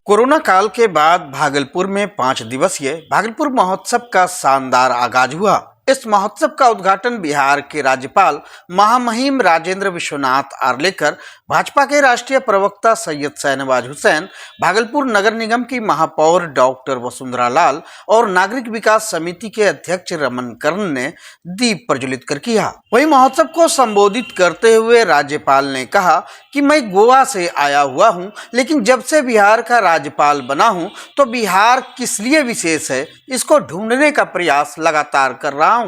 Corona काल के बाद भागलपुर में 5 दिवसीय भागलपुर महोत्सव का शानदार आगाज हुआ। इस महोत्सव का उद्घाटन बिहार के राज्यपाल महामहिम राजेंद्र विश्वनाथ आर्लेकर, भाजपा के राष्ट्रीय प्रवक्ता सैयद शाहनवाज हुसैन, भागलपुर नगर निगम की महापौर डॉक्टर वसुंधरा लाल और नागरिक विकास समिति के अध्यक्ष रमन कर्ण ने दीप प्रज्वलित कर किया। वहीं महोत्सव को संबोधित करते हुए राज्यपाल ने कहा कि मैं गोवा से आया हुआ हूं, लेकिन जब से बिहार का राज्यपाल बना हूं तो बिहार किस लिए विशेष है, इसको ढूंढने का प्रयास लगातार कर रहा हूं।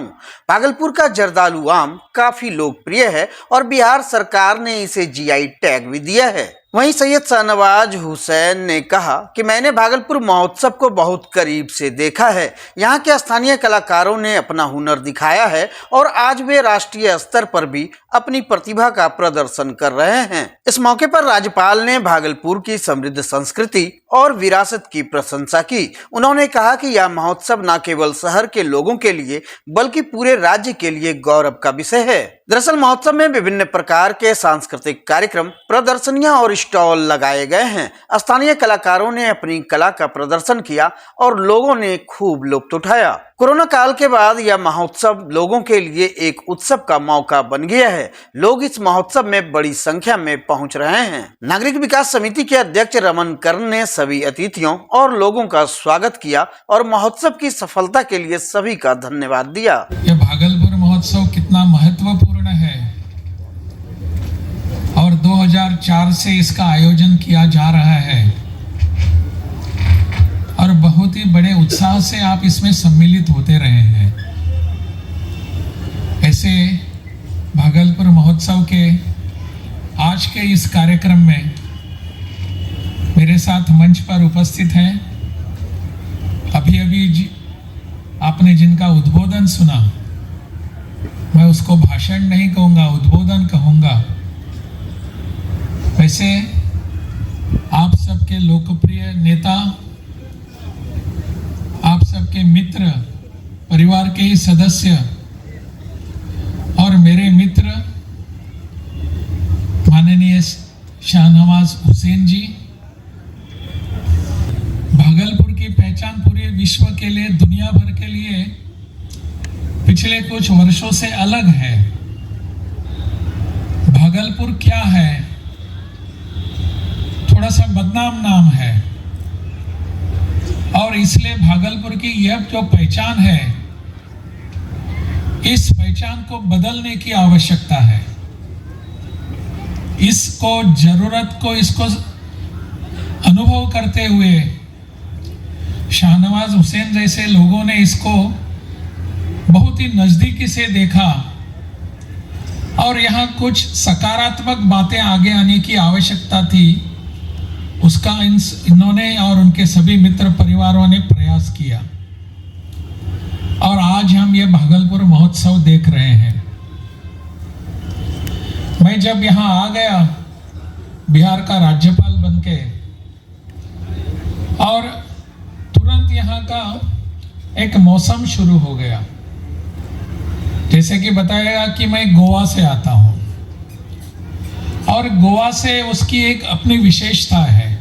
भागलपुर का जर्दालू आम काफी लोकप्रिय है और बिहार सरकार ने इसे जीआई टैग भी दिया है। वहीं सैयद शाहनवाज हुसैन ने कहा कि मैंने भागलपुर महोत्सव को बहुत करीब से देखा है। यहाँ के स्थानीय कलाकारों ने अपना हुनर दिखाया है और आज वे राष्ट्रीय स्तर पर भी अपनी प्रतिभा का प्रदर्शन कर रहे हैं। इस मौके पर राज्यपाल ने भागलपुर की समृद्ध संस्कृति और विरासत की प्रशंसा की। उन्होंने कहा कि यह महोत्सव न केवल शहर के लोगों के लिए बल्कि पूरे राज्य के लिए गौरव का विषय है। दरअसल महोत्सव में विभिन्न प्रकार के सांस्कृतिक कार्यक्रम, प्रदर्शनियां और स्टॉल लगाए गए हैं। स्थानीय कलाकारों ने अपनी कला का प्रदर्शन किया और लोगों ने खूब लुत्फ उठाया। कोरोना काल के बाद यह महोत्सव लोगों के लिए एक उत्सव का मौका बन गया है। लोग इस महोत्सव में बड़ी संख्या में पहुंच रहे हैं। नागरिक विकास समिति के अध्यक्ष रमन कर्ण ने सभी अतिथियों और लोगों का स्वागत किया और महोत्सव की सफलता के लिए सभी का धन्यवाद दिया। यह भागलपुर महोत्सव कितना महत्वपूर्ण है और 2004 से इसका आयोजन किया जा रहा है और बहुत ही बड़े उत्साह से आप इसमें सम्मिलित होते रहे हैं। ऐसे भागलपुर महोत्सव के आज के इस कार्यक्रम में मेरे साथ मंच पर उपस्थित हैं अभी आपने जिनका उद्बोधन सुना, मैं उसको भाषण नहीं कहूँगा, उद्बोधन कहूँगा। वैसे आप सबके लोकप्रिय नेता, आप सबके मित्र, परिवार के ही सदस्य और मेरे मित्र माननीय शाहनवाज हुसैन जी, भागलपुर की पहचान पूरे विश्व के लिए, दुनिया भर के लिए पिछले कुछ वर्षों से अलग है। भागलपुर क्या है? थोड़ा सा बदनाम नाम है और इसलिए भागलपुर की यह जो पहचान है, इस पहचान को बदलने की आवश्यकता है। इसको जरूरत को इसको अनुभव करते हुए शाहनवाज हुसैन जैसे लोगों ने इसको बहुत ही नजदीकी से देखा और यहाँ कुछ सकारात्मक बातें आगे आने की आवश्यकता थी। उसका इन्होंने और उनके सभी मित्र परिवारों ने प्रयास किया और आज हम ये भागलपुर महोत्सव देख रहे हैं। मैं जब यहाँ आ गया बिहार का राज्यपाल बनके और तुरंत यहाँ का एक मौसम शुरू हो गया। जैसे कि बताया कि मैं गोवा से आता हूँ और गोवा से उसकी एक अपनी विशेषता है।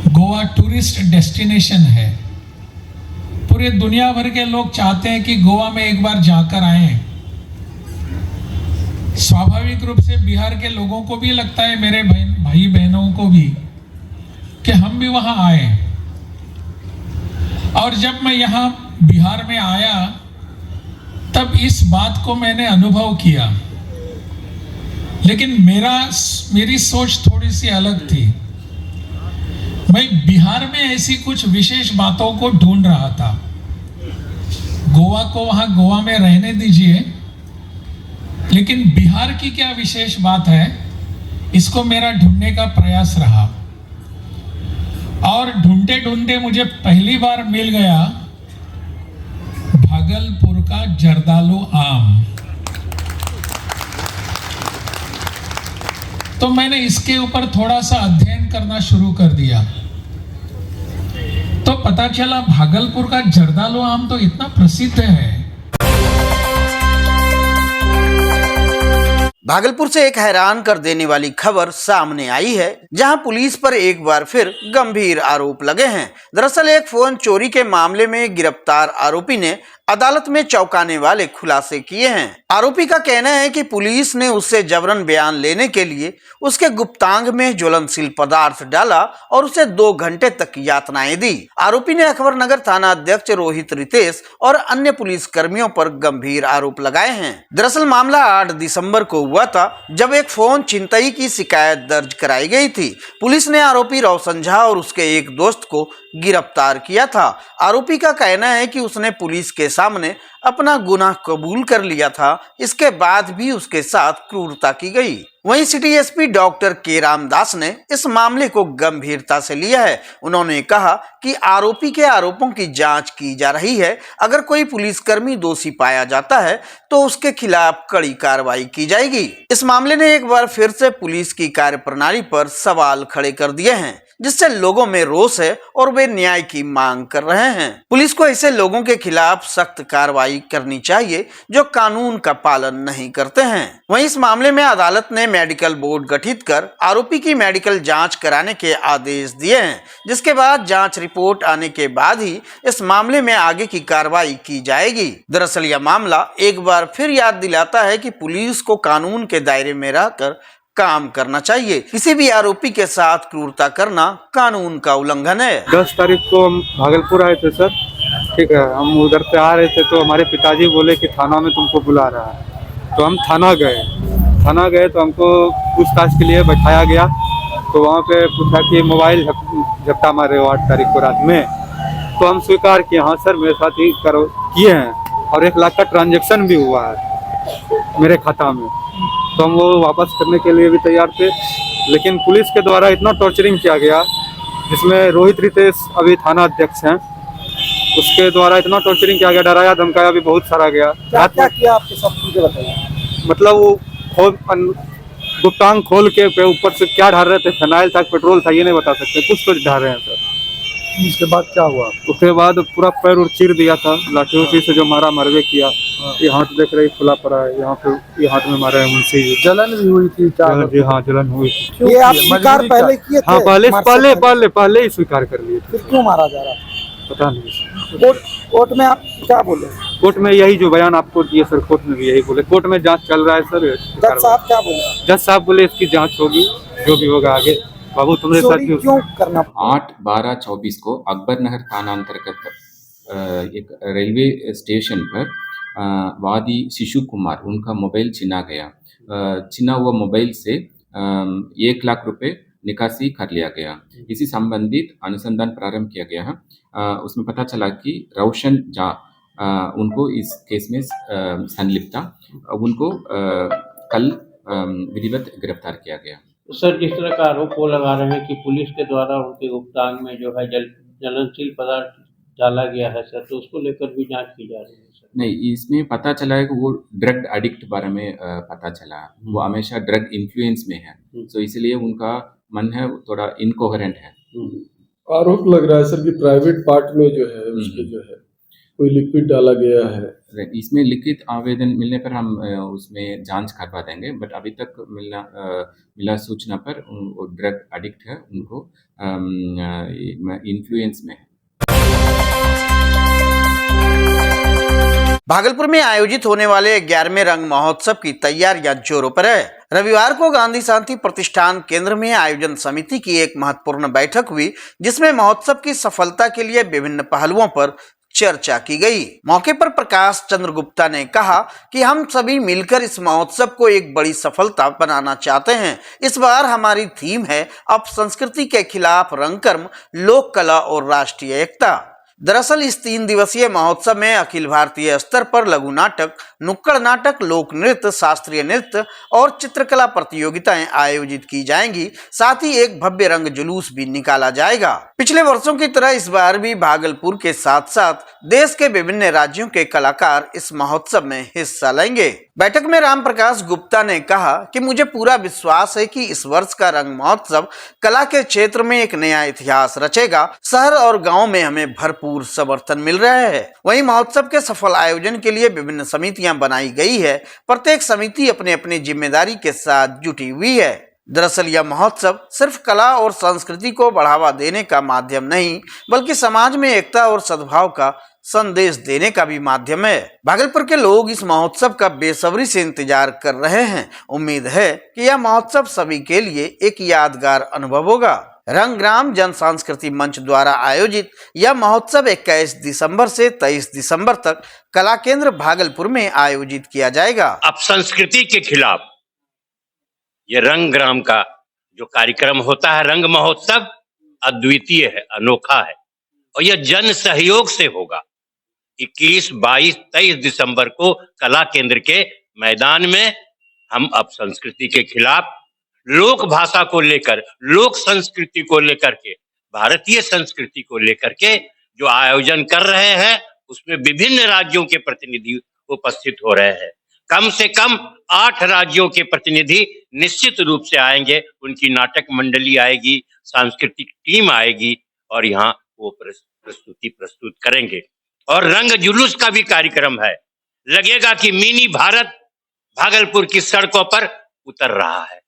गोवा टूरिस्ट डेस्टिनेशन है। पूरे दुनिया भर के लोग चाहते हैं कि गोवा में एक बार जाकर आएं। स्वाभाविक रूप से बिहार के लोगों को भी लगता है, मेरे भाई बहनों को भी, कि हम भी वहां आए। और जब मैं यहाँ बिहार में आया तब इस बात को मैंने अनुभव किया, लेकिन मेरी सोच थोड़ी सी अलग थी। मैं बिहार में ऐसी कुछ विशेष बातों को ढूंढ रहा था। गोवा को वहां गोवा में रहने दीजिए, लेकिन बिहार की क्या विशेष बात है, इसको मेरा ढूंढने का प्रयास रहा और ढूंढते ढूंढते मुझे पहली बार मिल गया भागलपुर का जर्दालू आम। तो मैंने इसके ऊपर थोड़ा सा अध्ययन करना शुरू कर दिया तो पता चला भागलपुर का जर्दालू आम तो इतना प्रसिद्ध है। भागलपुर से एक हैरान कर देने वाली खबर सामने आई है, जहां पुलिस पर एक बार फिर गंभीर आरोप लगे हैं। दरअसल एक फोन चोरी के मामले में गिरफ्तार आरोपी ने अदालत में चौंकाने वाले खुलासे किए हैं। आरोपी का कहना है कि पुलिस ने उससे जबरन बयान लेने के लिए उसके गुप्तांग में ज्वलनशील पदार्थ डाला और उसे 2 घंटे तक यातनाएं दी। आरोपी ने अकबरनगर थाना अध्यक्ष रोहित रितेश और अन्य पुलिस कर्मियों पर गंभीर आरोप लगाए हैं। दरअसल मामला 8 दिसंबर को हुआ था, जब एक फोन छिनतई की शिकायत दर्ज कराई गई थी। पुलिस ने आरोपी रोशन झा और उसके एक दोस्त को गिरफ्तार किया था। आरोपी का कहना है कि उसने पुलिस के सामने अपना गुनाह कबूल कर लिया था, इसके बाद भी उसके साथ क्रूरता की गई। वहीं सिटी एसपी डॉक्टर के रामदास ने इस मामले को गंभीरता से लिया है। उन्होंने कहा कि आरोपी के आरोपों की जांच की जा रही है। अगर कोई पुलिसकर्मी दोषी पाया जाता है तो उसके खिलाफ कड़ी कार्रवाई की जाएगी। इस मामले ने एक बार फिर से पुलिस की कार्यप्रणाली पर सवाल खड़े कर दिए हैं, जिससे लोगों में रोष है और वे न्याय की मांग कर रहे हैं। पुलिस को ऐसे लोगों के खिलाफ सख्त कार्रवाई करनी चाहिए जो कानून का पालन नहीं करते हैं। वहीं इस मामले में अदालत ने मेडिकल बोर्ड गठित कर आरोपी की मेडिकल जांच कराने के आदेश दिए हैं, जिसके बाद जांच रिपोर्ट आने के बाद ही इस मामले में आगे की कार्रवाई की जाएगी। दरअसल यह मामला एक बार फिर याद दिलाता है कि पुलिस को कानून के दायरे में रहकर काम करना चाहिए। किसी भी आरोपी के साथ क्रूरता करना कानून का उल्लंघन है। 10 तारीख को हम भागलपुर आए थे सर, ठीक है। हम उधर से आ रहे थे तो हमारे पिताजी बोले कि थाना में तुमको बुला रहा है। तो हम थाना गए तो हमको पूछताछ के लिए बैठाया गया। तो वहाँ पे पूछा कि मोबाइल झपटा मारे हो 8 तारीख को रात में। तो हम स्वीकार किए, हाँ सर मेरे साथ ही किए हैं और 1 लाख का ट्रांजेक्शन भी हुआ है मेरे खाता में। तो हम वो वापस करने के लिए भी तैयार थे, लेकिन पुलिस के द्वारा इतना टॉर्चरिंग किया गया, जिसमें रोहित रितेश अभी थाना अध्यक्ष हैं, उसके द्वारा इतना टॉर्चरिंग किया गया, डराया धमकाया भी बहुत सारा गया। क्या किया आपके साथ, मुझे बताइए। मतलब वो गुप्तांग खोल के ऊपर से क्या ढाल रहे थे, फिनाइल था पेट्रोल था ये नहीं बता सकते, कुछ तो ढाल रहे हैं सर। उसके बाद क्या हुआ? उसके बाद पूरा पैर और चीर दिया था, लाठी उठी से जो मारा मरवे किया। ये हाथ देख रहे खुला पड़ा है, यहाँ पे ये हाथ में मारा है मुंशी। जलन भी हुई थी क्या? जी हाँ, जलन हुई थी। ये आप स्वीकार पहले किए थे? हाँ पहले ही स्वीकार कर लिए थे। फिर क्यों मारा जा रहा? पता नहीं। कोर्ट में आप क्या बोले? कोर्ट में यही जो बयान आपको दिए सर, कोर्ट में भी यही बोले। कोर्ट में जांच चल रहा है सर। जज साहब क्या बोले? जज साहब बोले इसकी जांच होगी, जो भी होगा आगे। बाबू तुमने साथ क्यों करना? 8/12/24 को अकबरनगर थाना अंतर्गत एक रेलवे स्टेशन पर वादी शिशु कुमार उनका मोबाइल छीना गया। छीना हुआ मोबाइल से 1 लाख रुपए निकासी कर लिया गया। इसी संबंधित अनुसंधान प्रारंभ किया गया है। उसमें पता चला कि रोशन झा उनको इस केस में संलिप्त था। उनको कल विधिवत गिरफ्तार किया गया। सर, जिस तरह का आरोप वो लगा रहे हैं कि पुलिस के द्वारा उनके गुप्तांग में जो है ज्वलनशील पदार्थ डाला गया है सर, तो उसको लेकर भी जांच की जा रही है सर। नहीं, इसमें पता चला है कि वो ड्रग एडिक्ट बारे में पता चला। वो हमेशा ड्रग इन्फ्लुएंस में है, तो इसलिए उनका मन है थोड़ा इनकोहेरेंट है। आरोप लग रहा है सर कि प्राइवेट पार्ट में जो है उसके जो है कोई लिक्विड डाला गया है। इसमें लिखित आवेदन मिलने पर हम उसमें जांच करवा देंगे, बट अभी तक मिला सूचना पर वो ड्रग एडिक्ट है, उनको इन्फ्लुएंस में है। भागलपुर में आयोजित होने वाले 11वें रंग महोत्सव की तैयारियां जोरों पर है। रविवार को गांधी शांति प्रतिष्ठान केंद्र में आयोजन समिति की एक महत्वपूर्ण बैठक हुई, जिसमें महोत्सव की सफलता के लिए विभिन्न पहलुओं पर चर्चा की गई। मौके पर प्रकाश चंद्र गुप्ता ने कहा कि हम सभी मिलकर इस महोत्सव को एक बड़ी सफलता बनाना चाहते हैं। इस बार हमारी थीम है अब संस्कृति के खिलाफ रंगकर्म, लोक कला और राष्ट्रीय एकता। दरअसल इस 3 दिवसीय महोत्सव में अखिल भारतीय स्तर पर लघु नाटक, नुक्कड़ नाटक, लोक नृत्य, शास्त्रीय नृत्य और चित्रकला प्रतियोगिताएं आयोजित की जाएंगी। साथ ही एक भव्य रंग जुलूस भी निकाला जाएगा। पिछले वर्षों की तरह इस बार भी भागलपुर के साथ साथ देश के विभिन्न राज्यों के कलाकार इस महोत्सव में हिस्सा लेंगे। बैठक में राम प्रकाश गुप्ता ने कहा कि मुझे पूरा विश्वास है कि इस वर्ष का रंग महोत्सव कला के क्षेत्र में एक नया इतिहास रचेगा। शहर और गाँव में हमें भरपूर भरपूर समर्थन मिल रहा है। वहीं महोत्सव के सफल आयोजन के लिए विभिन्न समितियां बनाई गई है। प्रत्येक समिति अपने अपनी जिम्मेदारी के साथ जुटी हुई है। दरअसल यह महोत्सव सिर्फ कला और संस्कृति को बढ़ावा देने का माध्यम नहीं, बल्कि समाज में एकता और सद्भाव का संदेश देने का भी माध्यम है। भागलपुर के लोग इस महोत्सव का बेसब्री से इंतजार कर रहे हैं। उम्मीद है कि यह महोत्सव सभी के लिए एक यादगार अनुभव होगा। रंगग्राम जन सांस्कृतिक मंच द्वारा आयोजित यह महोत्सव 21 दिसंबर से 23 दिसंबर तक कला केंद्र भागलपुर में आयोजित किया जाएगा। अब संस्कृति के खिलाफ ये रंगग्राम का जो कार्यक्रम होता है, रंग महोत्सव, अद्वितीय है, अनोखा है और यह जन सहयोग से होगा। 21, 22, 23 दिसंबर को कला केंद्र के मैदान में हम अब संस्कृति के खिलाफ, लोक भाषा को लेकर, लोक संस्कृति को लेकर के, भारतीय संस्कृति को लेकर के जो आयोजन कर रहे हैं, उसमें विभिन्न राज्यों के प्रतिनिधि उपस्थित हो रहे हैं। कम से कम 8 राज्यों के प्रतिनिधि निश्चित रूप से आएंगे। उनकी नाटक मंडली आएगी, सांस्कृतिक टीम आएगी और यहाँ वो प्रस्तुति प्रस्तुत करेंगे। और रंग जुलूस का भी कार्यक्रम है। लगेगा कि मिनी भारत भागलपुर की सड़कों पर उतर रहा है।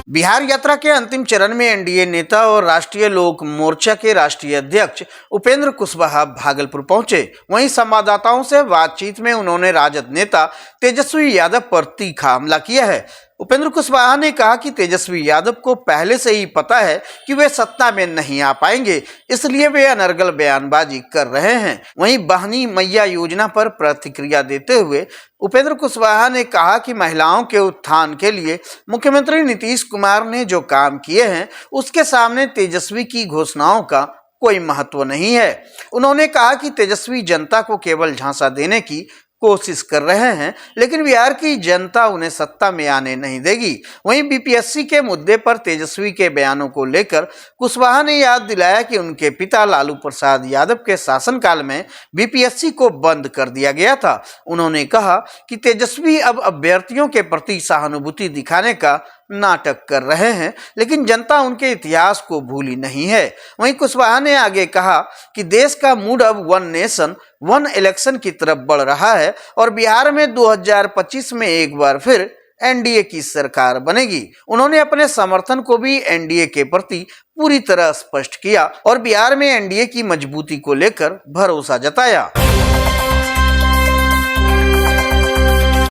बिहार यात्रा के अंतिम चरण में एनडीए नेता और राष्ट्रीय लोक मोर्चा के राष्ट्रीय अध्यक्ष उपेंद्र कुशवाहा भागलपुर पहुंचे। वहीं संवाददाताओं से बातचीत में उन्होंने राजद नेता तेजस्वी यादव पर तीखा हमला किया है। उपेंद्र कुशवाहा ने कहा कि तेजस्वी यादव को पहले से ही पता है कि वे सत्ता में नहीं आ पाएंगे, इसलिए वे अनर्गल बयानबाजी कर रहे हैं। वहीं बहनी मैया योजना पर प्रतिक्रिया देते हुए उपेंद्र कुशवाहा ने कहा कि महिलाओं के उत्थान के लिए मुख्यमंत्री नीतीश कुमार ने जो काम किए हैं, उसके सामने तेजस्वी की घोषणाओं का कोई महत्व नहीं है। उन्होंने कहा कि तेजस्वी जनता को केवल झांसा देने की कोशिश कर रहे हैं, लेकिन बिहार की जनता उन्हें सत्ता में आने नहीं देगी। वहीं बीपीएससी के मुद्दे पर तेजस्वी के बयानों को लेकर कुशवाहा ने याद दिलाया कि उनके पिता लालू प्रसाद यादव के शासनकाल में बीपीएससी को बंद कर दिया गया था। उन्होंने कहा कि तेजस्वी अब अभ्यर्थियों के प्रति सहानुभूति दिखाने का नाटक कर रहे हैं, लेकिन जनता उनके इतिहास को भूली नहीं है। वहीं कुशवाहा ने आगे कहा कि देश का मूड अब वन नेशन वन इलेक्शन की तरफ बढ़ रहा है और बिहार में 2025 में एक बार फिर एनडीए की सरकार बनेगी। उन्होंने अपने समर्थन को भी एनडीए के प्रति पूरी तरह स्पष्ट किया और बिहार में एनडीए की मजबूती को लेकर भरोसा जताया।